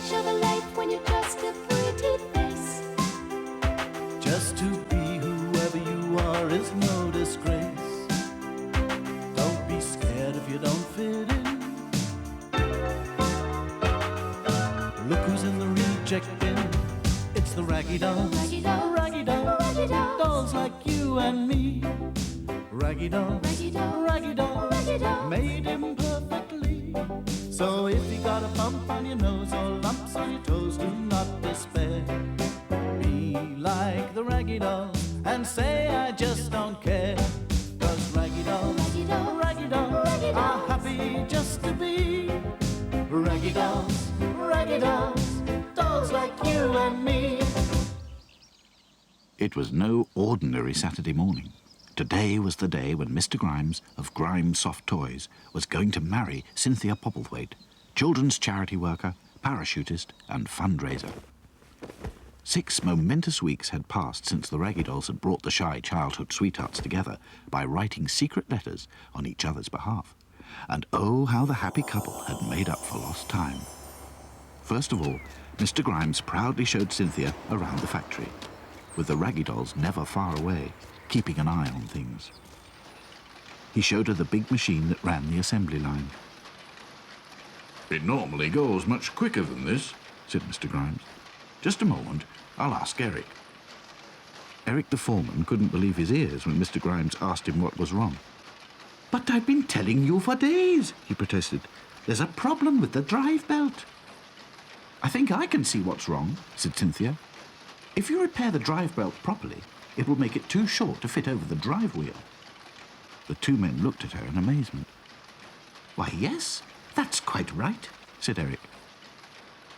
show the life when you're just a pretty face. Just to be whoever you are is no disgrace. Don't be scared if you don't fit in. Look who's in the reject bin. It's the Raggy Dolls. Raggy Dolls. Raggy Dolls. Raggy Dolls. Dolls like you and me. Raggy Dolls. Raggy Dolls. Raggy Dolls. Raggy Dolls. Made him perfectly. So if you got a bump on your nose or lumps on your toes, do not despair. Be like the Raggy Dolls and say I just don't care. 'Cause Raggy Dolls, Raggy Dolls. Raggy Dolls, Raggy are Dolls. happy just to be Raggy Dolls, Raggy Dolls, dolls like you and me. It was no ordinary Saturday morning. Today was the day when Mr. Grimes of Grimes Soft Toys was going to marry Cynthia Popplethwaite, children's charity worker, parachutist and fundraiser. 6 momentous weeks had passed since the Raggy Dolls had brought the shy childhood sweethearts together by writing secret letters on each other's behalf. And oh, how the happy couple had made up for lost time. First of all, Mr. Grimes proudly showed Cynthia around the factory, with the Raggy Dolls never far away, keeping an eye on things. He showed her the big machine that ran the assembly line. It normally goes much quicker than this, said Mr. Grimes. Just a moment, I'll ask Eric. Eric the foreman couldn't believe his ears when Mr. Grimes asked him what was wrong. But I've been telling you for days, he protested. There's a problem with the drive belt. I think I can see what's wrong, said Cynthia. If you repair the drive belt properly, it will make it too short to fit over the drive wheel. The two men looked at her in amazement. Why, yes, that's quite right, said Eric.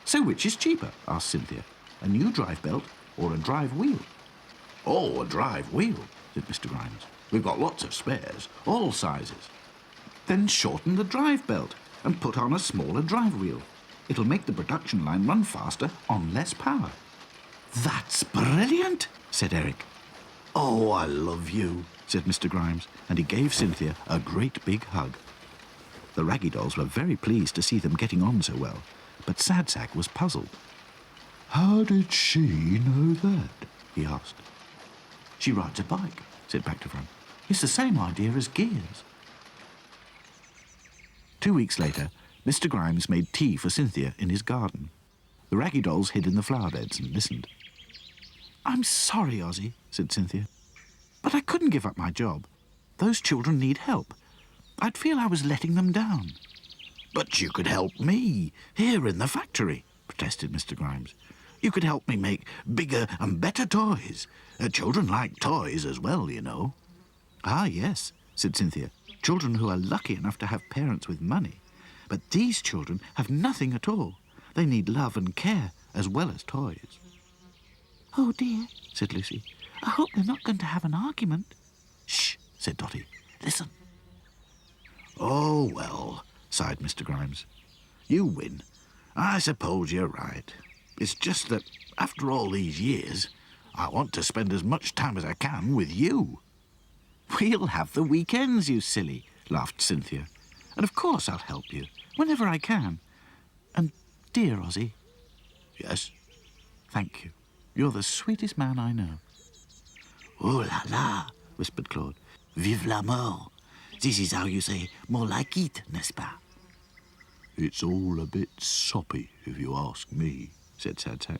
So which is cheaper, asked Cynthia, a new drive belt or a drive wheel? Oh, a drive wheel, said Mr. Grimes. We've got lots of spares, all sizes. Then shorten the drive belt and put on a smaller drive wheel. It'll make the production line run faster on less power. That's brilliant, said Eric. Oh, I love you, said Mr. Grimes, and he gave Cynthia a great big hug. The Raggy Dolls were very pleased to see them getting on so well, but Sad Sack was puzzled. How did she know that? He asked. She rides a bike, said Back to Front. It's the same idea as gears. 2 weeks later, Mr. Grimes made tea for Cynthia in his garden. The Raggy Dolls hid in the flower beds and listened. I'm sorry, Ozzy, said Cynthia, but I couldn't give up my job. Those children need help. I'd feel I was letting them down. But you could help me, here in the factory, protested Mr. Grimes. You could help me make bigger and better toys. Children like toys as well, you know. Ah, yes, said Cynthia. Children who are lucky enough to have parents with money. But these children have nothing at all. They need love and care as well as toys. Oh, dear, said Lucy. I hope they're not going to have an argument. Shh, said Dotty. Listen. Oh, well, sighed Mr. Grimes. You win. I suppose you're right. It's just that, after all these years, I want to spend as much time as I can with you. We'll have the weekends, you silly, laughed Cynthia. And of course I'll help you, whenever I can. And, dear Ozzy. Yes? Thank you. You're the sweetest man I know. Oh la la, whispered Claude. Vive la mort. This is how you say more like it, n'est-ce pas? It's all a bit soppy, if you ask me, said Sad Sack.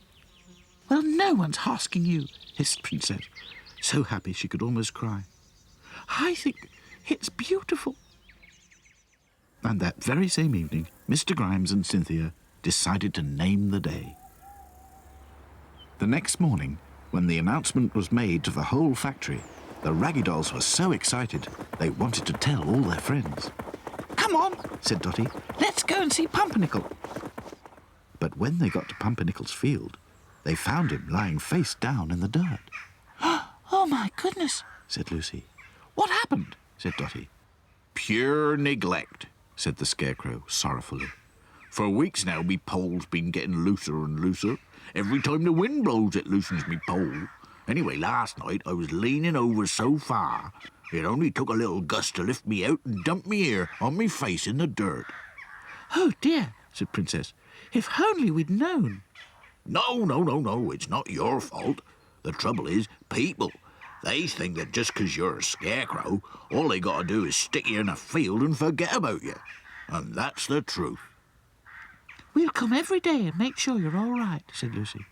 Well, no one's asking you, hissed Princess, so happy she could almost cry. I think it's beautiful. And that very same evening, Mr. Grimes and Cynthia decided to name the day. The next morning, when the announcement was made to the whole factory, the Raggy Dolls were so excited they wanted to tell all their friends. Come on, said Dotty, let's go and see Pumpernickel. But when they got to Pumpernickel's field, they found him lying face down in the dirt. Oh, my goodness, said Lucy. What happened? Said Dotty. Pure neglect, said the Scarecrow sorrowfully. For weeks now, me pole's been getting looser and looser. Every time the wind blows, it loosens me pole. Anyway, last night I was leaning over so far, it only took a little gust to lift me out and dump me here on me face in the dirt. Oh, dear, said Princess. If only we'd known. No, it's not your fault. The trouble is, people. They think that just 'cause you're a scarecrow, all they got to do is stick you in a field and forget about you. And that's the truth. We'll come every day and make sure you're all right, said Lucy.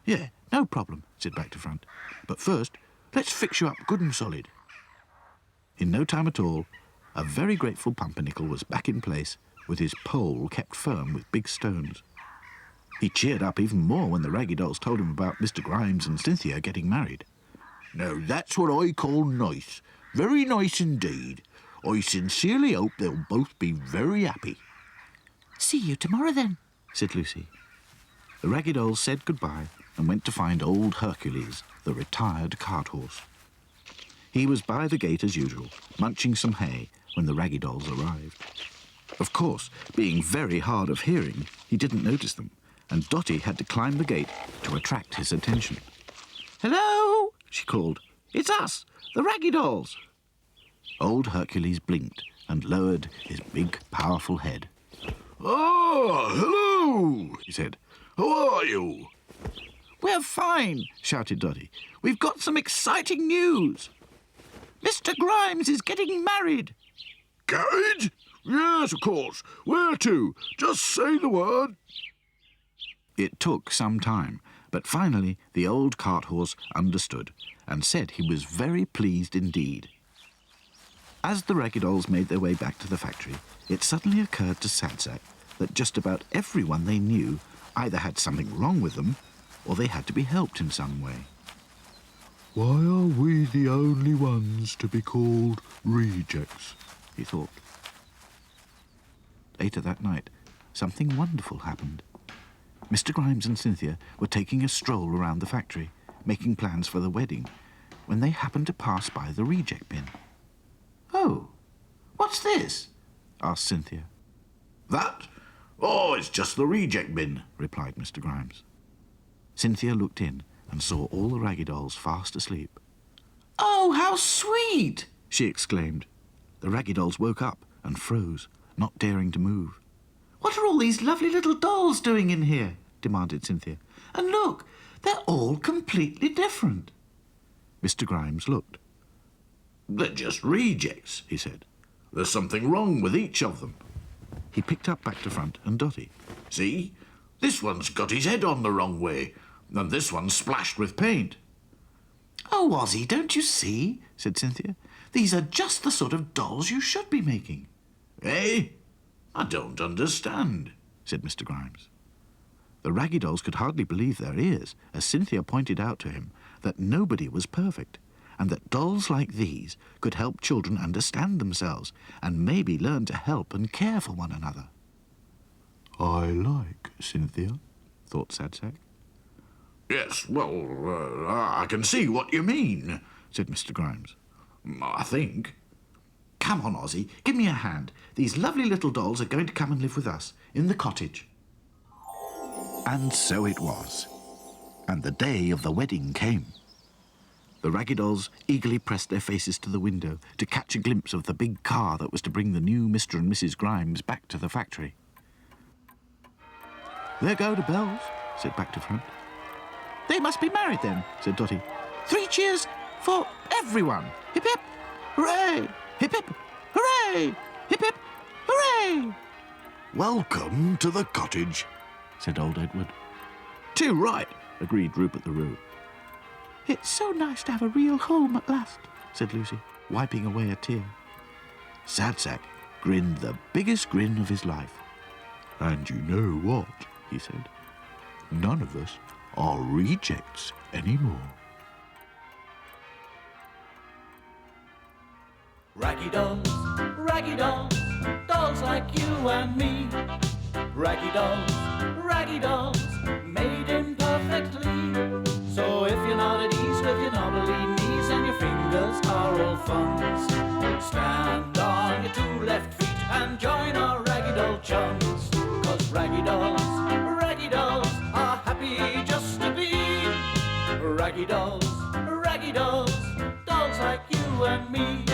Yeah, no problem, said Back to Front. But first, let's fix you up good and solid. In no time at all, a very grateful Pumpernickel was back in place with his pole kept firm with big stones. He cheered up even more when the Raggy Dolls told him about Mr. Grimes and Cynthia getting married. Now that's what I call nice. Very nice indeed. I sincerely hope they'll both be very happy. See you tomorrow then, said Lucy. The Raggy Dolls said goodbye and went to find old Hercules, the retired cart horse. He was by the gate as usual, munching some hay when the Raggy Dolls arrived. Of course, being very hard of hearing, he didn't notice them, and Dotty had to climb the gate to attract his attention. Hello, she called. It's us, the Raggy Dolls. Old Hercules blinked and lowered his big, powerful head. Oh, hello, he said. How are you? We're fine, shouted Dotty. We've got some exciting news. Mr. Grimes is getting married. Carried? Yes, of course. Where to? Just say the word. It took some time, but finally the old cart horse understood and said he was very pleased indeed. As the Raggy Dolls made their way back to the factory, it suddenly occurred to Sadsack that just about everyone they knew either had something wrong with them or they had to be helped in some way. Why are we the only ones to be called rejects? He thought. Later that night, something wonderful happened. Mr. Grimes and Cynthia were taking a stroll around the factory, making plans for the wedding, when they happened to pass by the reject bin. Oh, what's this? Asked Cynthia. That? Oh, it's just the reject bin, replied Mr. Grimes. Cynthia looked in and saw all the Raggy Dolls fast asleep. Oh, how sweet! She exclaimed. The Raggy Dolls woke up and froze, not daring to move. What are all these lovely little dolls doing in here? Demanded Cynthia. And look, they're all completely different. Mr. Grimes looked. They're just rejects, he said. There's something wrong with each of them. He picked up Back to Front and Dotty. See? This one's got his head on the wrong way, and this one's splashed with paint. Oh, Ozzy, don't you see? Said Cynthia. These are just the sort of dolls you should be making. Eh? I don't understand, said Mr. Grimes. The Raggy Dolls could hardly believe their ears as Cynthia pointed out to him that nobody was perfect and that dolls like these could help children understand themselves and maybe learn to help and care for one another. I like Cynthia, thought Sadsack. Yes, well, I can see what you mean, said Mr. Grimes. I think. Come on, Ozzy, give me a hand. These lovely little dolls are going to come and live with us in the cottage. And so it was. And the day of the wedding came. The Raggy Dolls eagerly pressed their faces to the window to catch a glimpse of the big car that was to bring the new Mr. and Mrs. Grimes back to the factory. There go the bells, said Back to Front. They must be married then, said Dotty. 3 cheers for everyone. Hip hip, hooray! Hip hip, hooray! Hip hip, hooray! Welcome to the cottage, said old Edward. Too right, agreed Rupert the Roo. It's so nice to have a real home at last, said Lucy, wiping away a tear. Sadsack grinned the biggest grin of his life. And you know what, he said. None of us are rejects anymore. Raggy dolls, dolls like you and me. Raggy dolls, made imperfectly. So if you're not at ease with your knobbly knees and your fingers are all funds, stand on your 2 left feet and join our Raggy Doll chums. 'Cause Raggy dolls are happy just to be. Raggy dolls, dolls like you and me.